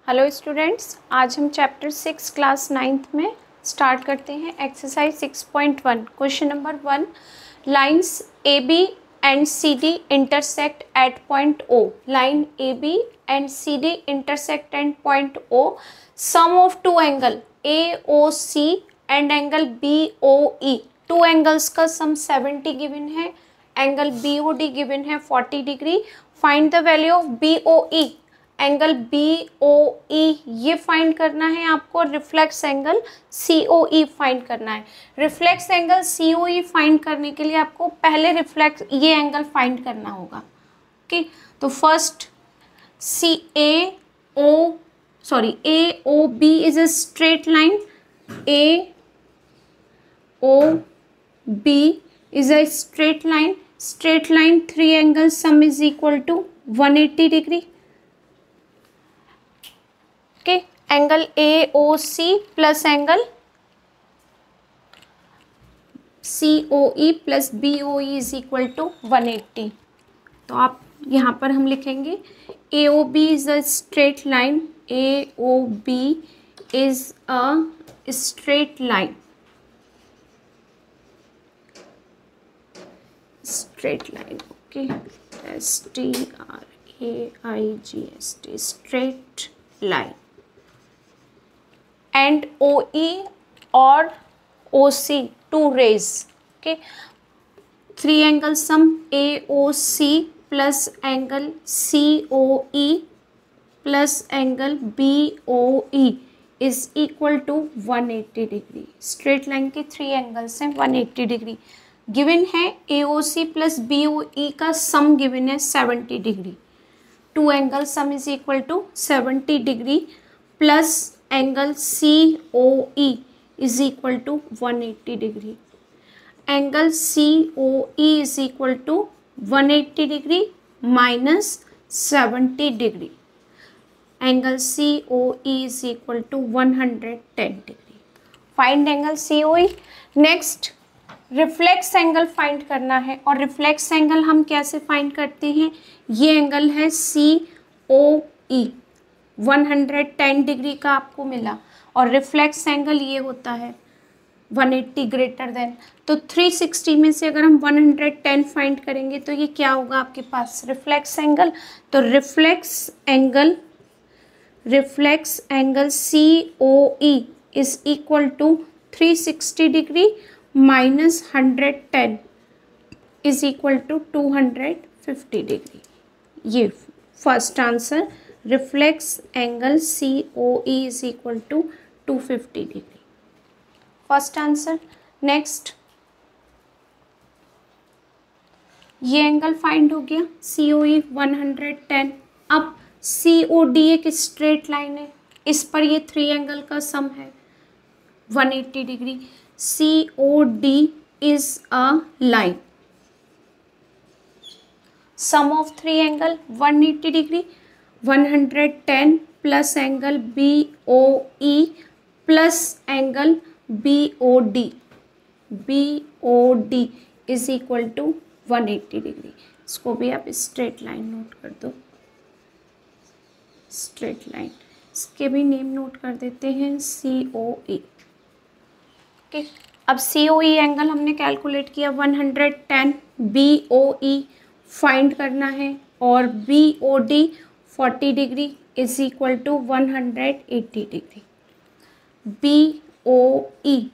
Hello students, आज हम chapter 6 class 9th में स्टार्ट करते हैं exercise 6.1। Question number 1, lines A B and C D intersect at point O. Line A B and C D intersect at point O. Sum of two angle A O C and angle B O E. Two angles का sum 70 given है, angle B O D given है 40 degree. Find the value of B O E. Angle B O E ये find करना है आपको, reflex angle C O ई find करना है। Reflex angle C O ई find करने के लिए आपको पहले रिफ्लेक्स ये एंगल फाइंड करना होगा। ओके, तो first C A O B is a straight line. A O B is a straight line. Straight line three angle sum is equal to 180 degree. Angle A O C plus angle C O E plus B O E is equal to 180। तो आप यहाँ पर हम लिखेंगे A O B is a straight line. A O B is a straight line. Straight line, okay, STRAIGST, straight line. And O E और O C two rays. Okay, three angle sum A O C plus angle C O E plus angle B O E is equal to 180 degree. Straight line के three angles हैं 180 degree. Given है ए O C plus B O ई का सम given है 70 degree. Two angle sum is equal to 70 degree plus angle C O E is equal to 180 degree. Angle C O E is equal to 180 degree minus 70 degree. Angle C O E is equal to 110 degree. Find angle C O E. Next reflex angle find करना है, और reflex angle हम कैसे find करते हैं? ये angle है सी O E, 110 degree का आपको मिला, और रिफ्लेक्स एंगल ये होता है 180 ग्रेटर देन। तो 360 में से अगर हम 110 फाइंड करेंगे तो ये क्या होगा आपके पास? Reflex angle. तो reflex angle C O E is equal to 360 degree minus 110 is equal to 250 degree. ये first answer, reflex angle C O E is equal to 250 degree, first answer. Next ये एंगल फाइंड हो गया C O E 110। अब C O D एक straight line है, इस पर ये थ्री एंगल का सम है 180 degree. C O D is a line, sum of three angle 180 degree. 110 plus angle B O E plus angle B O D is equal to 180 degree. इसको भी आप straight line note कर दो, straight line. इसके भी name note कर देते हैं, सी ओ ई। ओके, अब सी ओ ई एंगल हमने कैलकुलेट किया 110, बी ओ ई फाइंड करना है, और B O D 40 degree is equal to 180 degree. B O E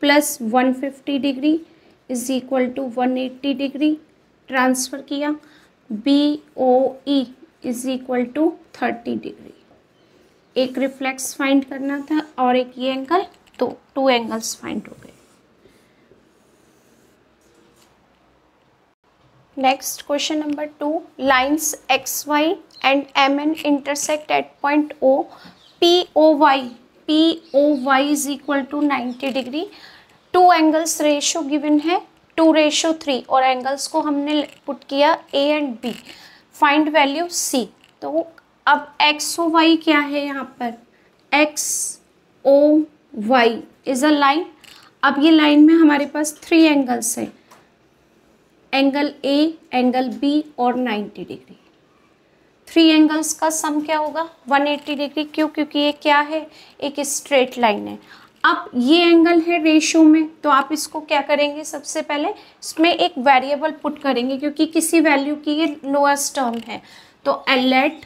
plus 150 degree is equal to 180 degree. Transfer किया, B O E is equal to 30 degree. एक reflex find करना था और एक ये एंगल, तो टू एंगल्स फाइंड हो गए। Next question number 2, lines X Y and M N intersect at point O. P O Y is equal to 90 degree. Two angles ratio given है 2:3, और एंगल्स को हमने पुट किया A and B. Find value C. तो अब X O Y क्या है यहाँ पर? X O Y is a line. अब ये लाइन में हमारे पास थ्री एंगल्स हैं, एंगल ए, एंगल बी और 90 डिग्री। 3 एंगल्स का सम क्या होगा 180 डिग्री। क्यों? क्योंकि ये क्या है, एक स्ट्रेट लाइन है। अब ये एंगल है रेशो में, तो आप इसको क्या करेंगे, सबसे पहले इसमें एक वेरिएबल पुट करेंगे, क्योंकि किसी वैल्यू की ये लोएस्ट टर्म है। तो let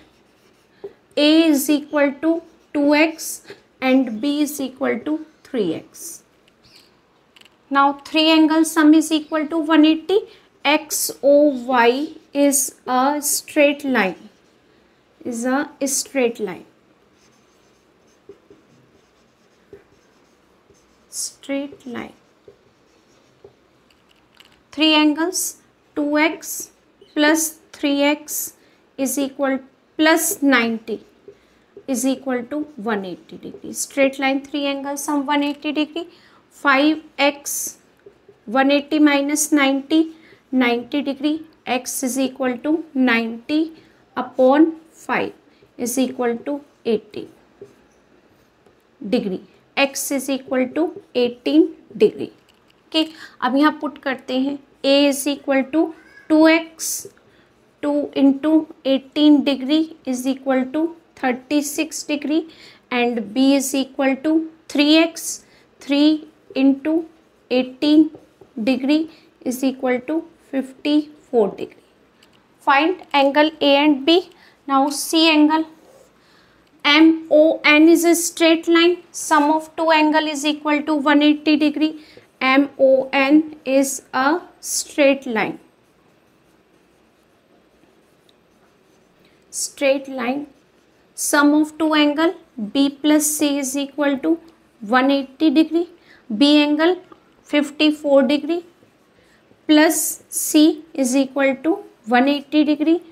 a is equal to 2x and b is equal to 3x। Now 3 angle sum is equal to 180। XOY is a straight line, is a straight line, straight line. 3 angles 2x plus 3x is equal plus 90 is equal to 180 degree. Straight line 3 angles sum 180 degree. 5x 180 minus 90 degree. X is equal to 90 upon 5 is equal to 80 degree. X is equal to 18 degree. Okay, अब यहाँ put करते हैं a is equal to 2x 2 into 18 degree is equal to 36 degree and b is equal to 3x 3 into 18 degree is equal to 54 degree. Find angle A and B. Now C angle. MON is a straight line. Sum of two angle is equal to 180 degree. MON is a straight line. Straight line. Sum of two angle B plus C is equal to 180 degree. B angle 54 degree plus C is equal to 180 degree.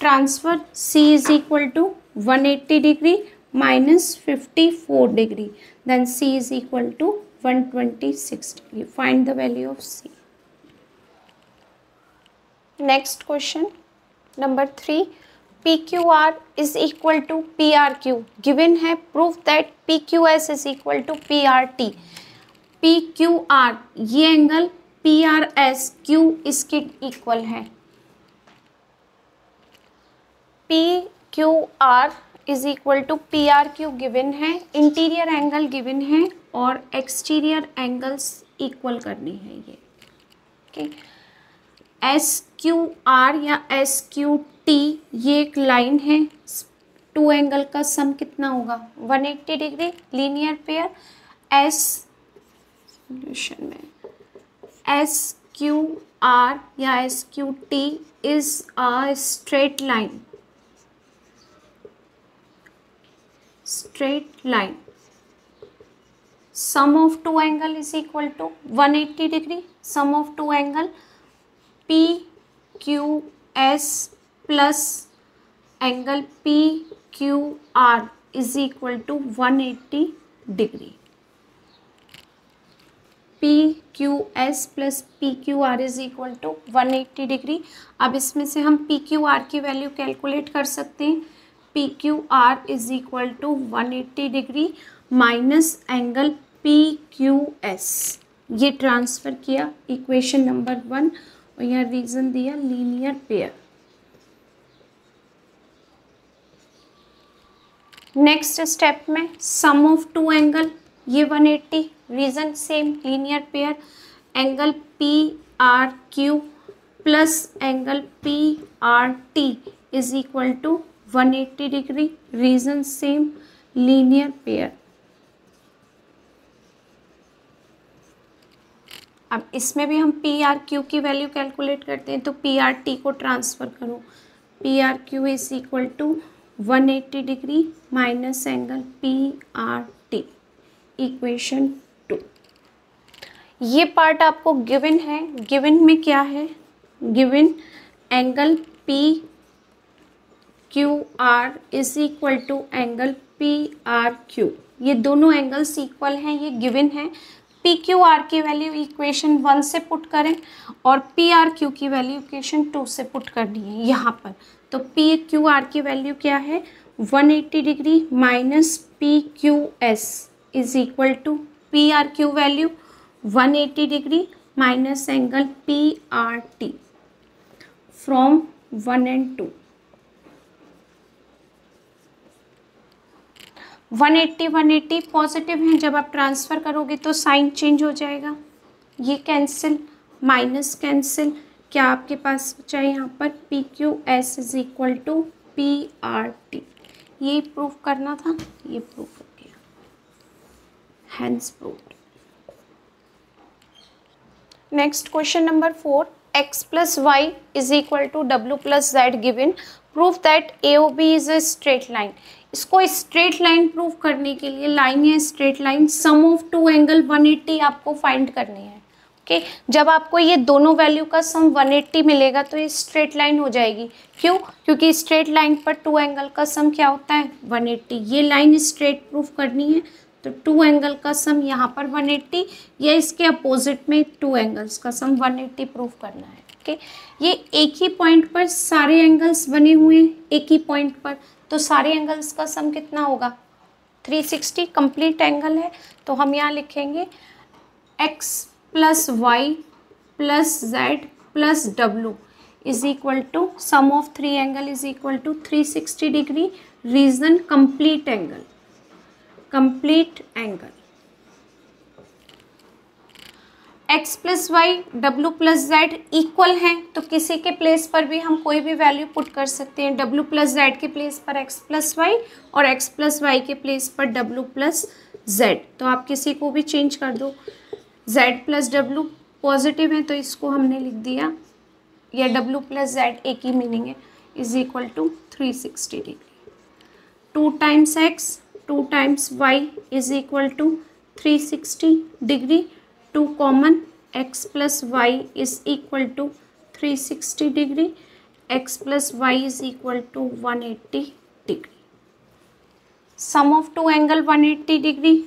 Transfer C is equal to 180 degree minus 54 degree. Then C is equal to 126 degree. Find the value of C. Next question. Number 3. PQR is equal to PRQ. Given है proof that PQS is equal to PRT. PQR ये angle PRS Q इसके equal है। PQR is equal to PRQ given है, interior angle given है और exterior angles equal करने हैं ये। ओके, SQR या SQT ये एक लाइन है, टू एंगल का सम कितना होगा 180 डिग्री लीनियर पेयर। सॉल्यूशन में SQR या SQT is a straight line, straight line. Sum of two angle is equal to 180 degree. Sum of two angle PQS plus angle PQR is equal to 180 degree. PQS plus PQR is equal to 180 degree. अब इसमें से हम PQR की value calculate कर सकते हैं। PQR is equal to 180 degree minus angle PQS। ये transfer किया इक्वेशन नंबर 1 और यहाँ रीज़न दिया लीनियर पेयर। नेक्स्ट स्टेप में सम ऑफ टू एंगल, ये 180, reason same linear pair, angle PRQ plus angle PRT is equal to 180 degree, reason same linear pair. अब इसमें भी हम PRQ की वैल्यू कैलकुलेट करते हैं, तो PRT को ट्रांसफ़र करो। PRQ is equal to 180 degree minus angle PRT, equation 2। ये पार्ट आपको गिवन है। गिवन में क्या है, given angle PQR is equal to angle PRQ, ये दोनों एंगल्स इक्वल हैं, ये गिवन है। PQR की वैल्यू इक्वेशन 1 से पुट करें और PRQ की वैल्यू इक्वेशन 2 से पुट करनी है यहाँ पर। तो PQR की वैल्यू क्या है 180 degree minus PQS is equal to PRQ value 180 degree minus angle PRT from 1 and 2। 180 180 positive हैं, जब आप ट्रांसफ़र करोगे तो साइन चेंज हो जाएगा, ये कैंसिल, माइनस कैंसिल, क्या आपके पास बचा है यहाँ पर P Q S is equal to P R T. ये प्रूव करना था, ये प्रूव हो गया, hence proved. Next question number 4, x plus Y is equal to W plus Z given, prove that A O B is a straight line. इसको straight line prove करने के लिए, लाइन है straight line, sum of two angle 180 आपको find करनी है। Okay जब आपको ये दोनों वैल्यू का सम 180 मिलेगा तो ये स्ट्रेट लाइन हो जाएगी। क्यों? क्योंकि स्ट्रेट लाइन पर टू एंगल का सम क्या होता है 180। ये लाइन स्ट्रेट प्रूफ करनी है तो टू एंगल का सम यहाँ पर 180, या इसके अपोजिट में टू एंगल्स का सम 180 प्रूफ करना है। ओके ये एक ही पॉइंट पर सारे एंगल्स बने हुए हैं, एक ही पॉइंट पर, तो सारे एंगल्स का सम कितना होगा 360, कंप्लीट एंगल है। तो हम यहाँ लिखेंगे x plus Y plus Z plus W is equal to sum of three angle is equal to 360 degree, reason complete angle, complete angle. x plus Y W plus Z equal हैं तो किसी के place पर भी हम कोई भी value put कर सकते हैं। डब्लू प्लस जेड के प्लेस पर x प्लस वाई और x प्लस वाई के प्लेस पर डब्लू प्लस जेड, तो आप किसी को भी चेंज कर दो। z प्लस डब्लू पॉजिटिव है तो इसको हमने लिख दिया, या डब्लू प्लस जेड एक ही मीनिंग है, is equal to 360 degree. 2 times x 2 times y is equal to 360 degree, 2 common, x plus Y is equal to 360 degree, x plus Y is equal to 180 degree. Sum of two angle 180 degree,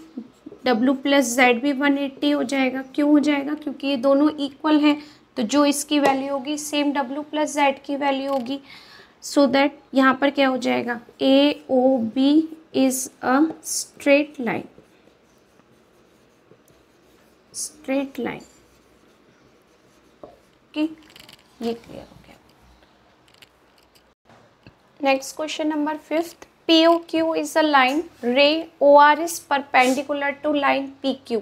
W plus Z भी 180 हो जाएगा। क्यों हो जाएगा? क्योंकि ये दोनों equal हैं, तो जो इसकी वैल्यू होगी सेम W प्लस जेड की वैल्यू होगी। सो दैट यहाँ पर क्या हो जाएगा, A O B is a straight line, straight line. Okay ये क्लियर हो गया। Next question number 5th, POQ is a line, ray OR is perpendicular to line PQ.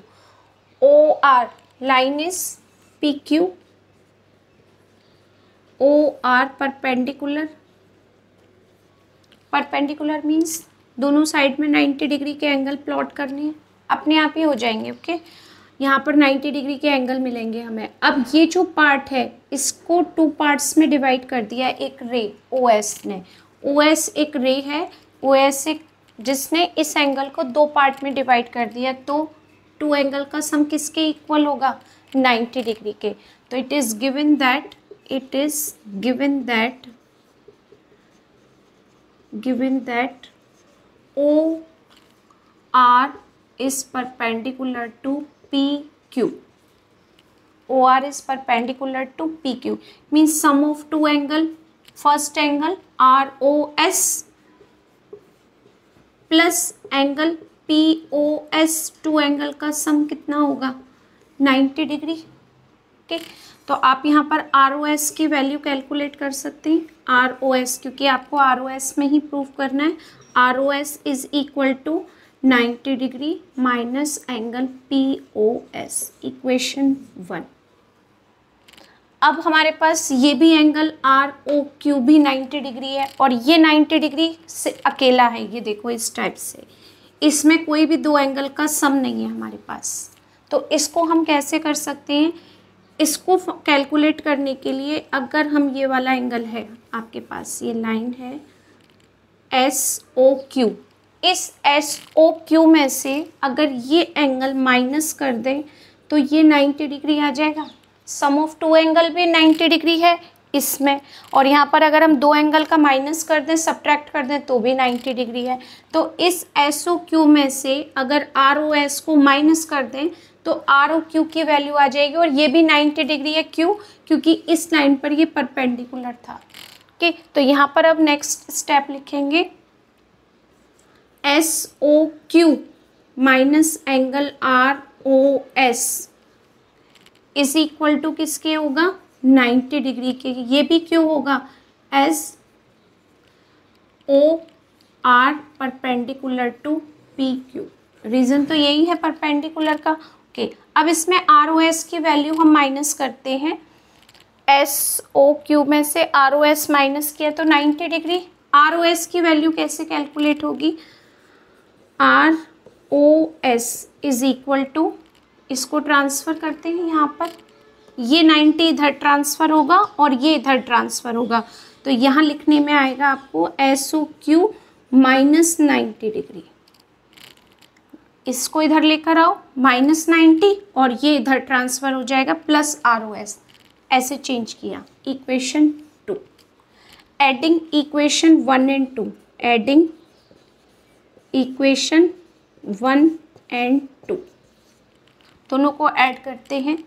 OR line is PQ, OR perpendicular, perpendicular means दोनों side में 90 degree के angle plot करने हैं, अपने आप ही हो जाएंगे। ओके यहाँ पर 90 डिग्री के एंगल मिलेंगे हमें। अब ये जो पार्ट है इसको 2 पार्ट्स में डिवाइड कर दिया एक रे OS ने। OS एक रे है, OS एक जिसने इस एंगल को 2 पार्ट में डिवाइड कर दिया, तो 2 एंगल का सम किसके इक्वल होगा 90 डिग्री के। तो it is given that, it is given that OR is perpendicular to PQ. OR is perpendicular to PQ means sum of two angle, first angle ROS plus angle POS, two angle का sum कितना होगा 90 degree. Okay तो आप यहाँ पर ROS की value calculate कर सकते हैं, ROS क्योंकि आपको ROS में ही प्रूव करना है। ROS is equal to 90 degree minus angle POS, equation 1। अब हमारे पास ये भी एंगल ROQ भी 90 डिग्री है और ये 90 डिग्री से अकेला है, ये देखो इस टाइप से, इसमें कोई भी दो एंगल का सम नहीं है हमारे पास। तो इसको हम कैसे कर सकते हैं, इसको कैलकुलेट करने के लिए अगर हम ये वाला एंगल है आपके पास, ये लाइन है SOQ, इस SOQ में से अगर ये एंगल माइनस कर दें तो ये 90 डिग्री आ जाएगा। सम ऑफ टू एंगल भी 90 डिग्री है इसमें, और यहाँ पर अगर हम दो एंगल का माइनस कर दें, सब्ट्रैक्ट कर दें तो भी 90 डिग्री है। तो इस SOQ में से अगर ROS को माइनस कर दें तो ROQ की वैल्यू आ जाएगी और ये भी 90 डिग्री है। क्यों? क्योंकि इस लाइन पर ये परपेंडिकुलर था। ओके तो यहाँ पर अब नेक्स्ट स्टेप लिखेंगे SOQ minus angle ROS is equal to किसके होगा 90 डिग्री के। ये भी क्यों होगा S OR perpendicular to P Q, reason तो यही है परपेंडिकुलर का। ओके, अब इसमें आर ओ एस की वैल्यू हम माइनस करते हैं। एस ओ क्यू में से आर ओ एस माइनस किया तो 90 डिग्री। आर ओ एस की वैल्यू कैसे कैलकुलेट होगी? R O S is equal to, इसको ट्रांसफ़र करते हैं यहाँ पर, ये 90 इधर ट्रांसफ़र होगा और ये इधर ट्रांसफ़र होगा, तो यहाँ लिखने में आएगा आपको S O Q minus 90 degree. इसको इधर लेकर आओ -90 और ये इधर ट्रांसफ़र हो जाएगा प्लस आर ओ एस, ऐसे चेंज किया। Equation 2, adding equation 1 and 2, adding equation 1 and 2 दोनों को ऐड करते हैं।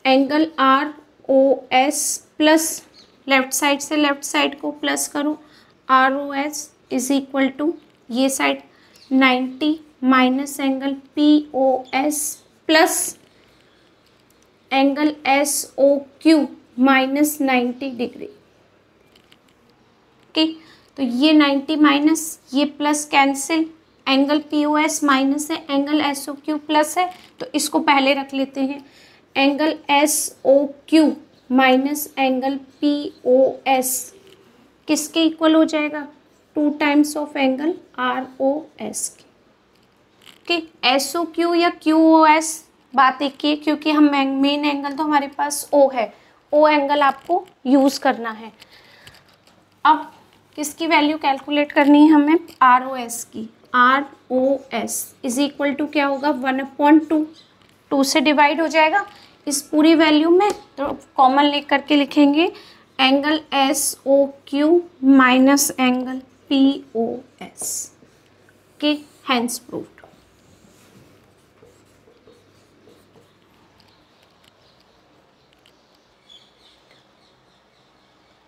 Angle R O S plus, left side से लेफ्ट साइड को प्लस करो, R O S is equal to ये side 90 minus angle P O S plus angle S O Q minus 90 degree. Okay, तो ये 90 minus ये plus cancel, angle P O S minus है, angle S O Q plus है, तो इसको पहले रख लेते हैं। Angle S O Q minus angle P O S किसके इक्वल हो जाएगा? 2 times of angle R O S के। ओके, एस ओ क्यू या क्यू ओ एस बात एक ही है, क्योंकि हम मेन एंगल तो हमारे पास ओ है, ओ एंगल आपको यूज़ करना है। अब किसकी वैल्यू कैलकुलेट करनी है हमें? आर ओ एस की। R O S is equal to क्या होगा? 1/2, 2 से डिवाइड हो जाएगा इस पूरी वैल्यू में, तो कॉमन ले करके लिखेंगे angle S O Q minus angle P O S. Okay, hence proved.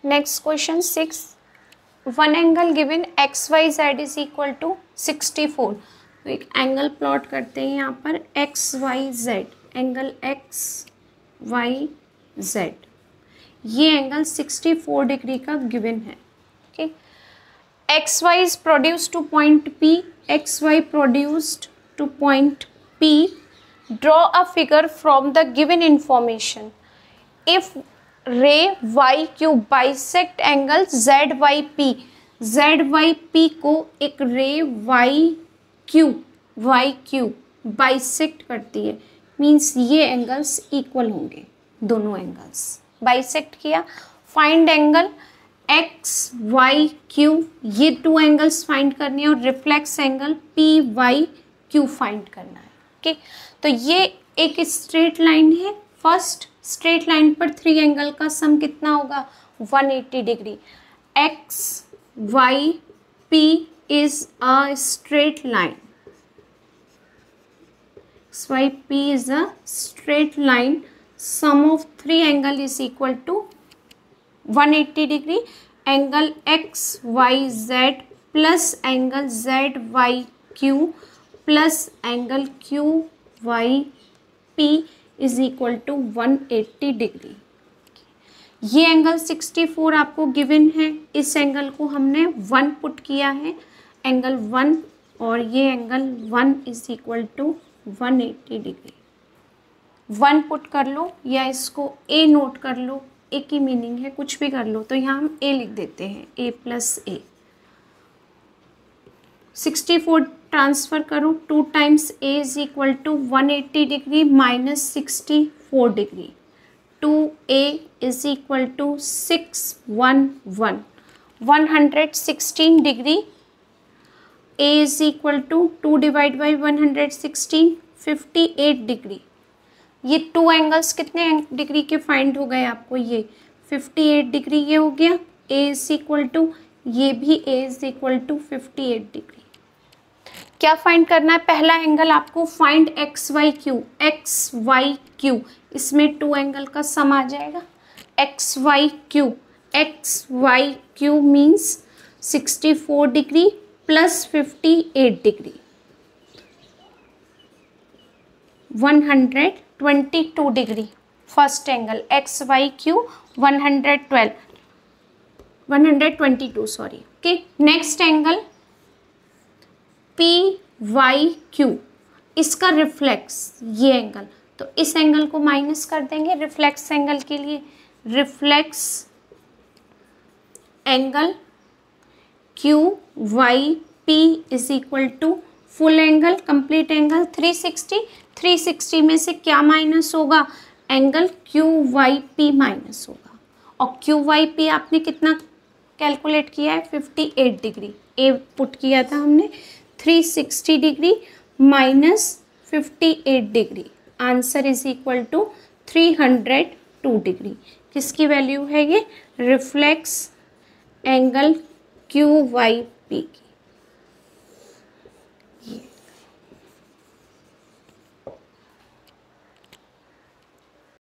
Next question 6, one angle given X Y Z is equal to 64। तो एक एंगल प्लॉट करते हैं यहाँ पर X Y Z, angle X Y Z, ये angle 64 degree का given है। Okay, X Y is produced to point P, X Y produced to point P, draw a figure from the given information. If ray Y Q bisect angle Z Y P, Z Y P को एक रे Y Q bisect करती है, means ये angles equal होंगे, दोनों angles bisect किया। Find angle X Y Q, ये 2 एंगल्स फाइंड करने हैं, और reflex angle P Y Q find करना है। ओके, तो ये एक स्ट्रेट लाइन है, फर्स्ट स्ट्रेट लाइन पर 3 एंगल का सम कितना होगा? 180 degree. X Y P is a straight line, X Y P is a straight line, sum of 3 angle is equal to 180 degree. Angle X Y Z plus angle Z Y Q plus angle Q Y P is equal to 180 degree. ये angle 64 आपको given है, इस angle को हमने 1 put किया है, angle 1, और ये angle 1 is equal to 180 degree. 1 put कर लो या इसको ए नोट कर लो, एक ही मीनिंग है, कुछ भी कर लो, तो यहाँ हम ए लिख देते हैं, ए प्लस ए। 64 ट्रांसफ़र करो, 2 times a is equal to 180 degree minus 64 degree, 2a is equal to 611, 116 degree. a is equal to 2 divide by 116, 58 degree. ये 2 एंगल्स कितने डिग्री के फाइंड हो गए आपको? ये 58 डिग्री ये हो गया। a इज इक्वल टू, ये भी a is equal to 58 degree. क्या फाइंड करना है? पहला एंगल आपको find X Y Q, X Y Q, इसमें 2 एंगल का सम आ जाएगा। X Y Q means 64 degree plus 58 degree, 122 degree. First angle X Y Q 122 sorry. Okay, next angle P Y Q, इसका reflex ये angle, तो इस angle को minus कर देंगे रिफ्लेक्स एंगल के लिए। Reflex angle Q Y P is equal to full angle, complete angle 360। 360 में से क्या माइनस होगा, angle Q Y P minus होगा। और क्यू वाई पी आपने कितना कैलकुलेट किया है, 58 डिग्री। ए पुट किया था हमने, 360 degree minus 58 degree, answer is equal to 302 degree. किसकी वैल्यू है ये, reflex angle Q Y P की।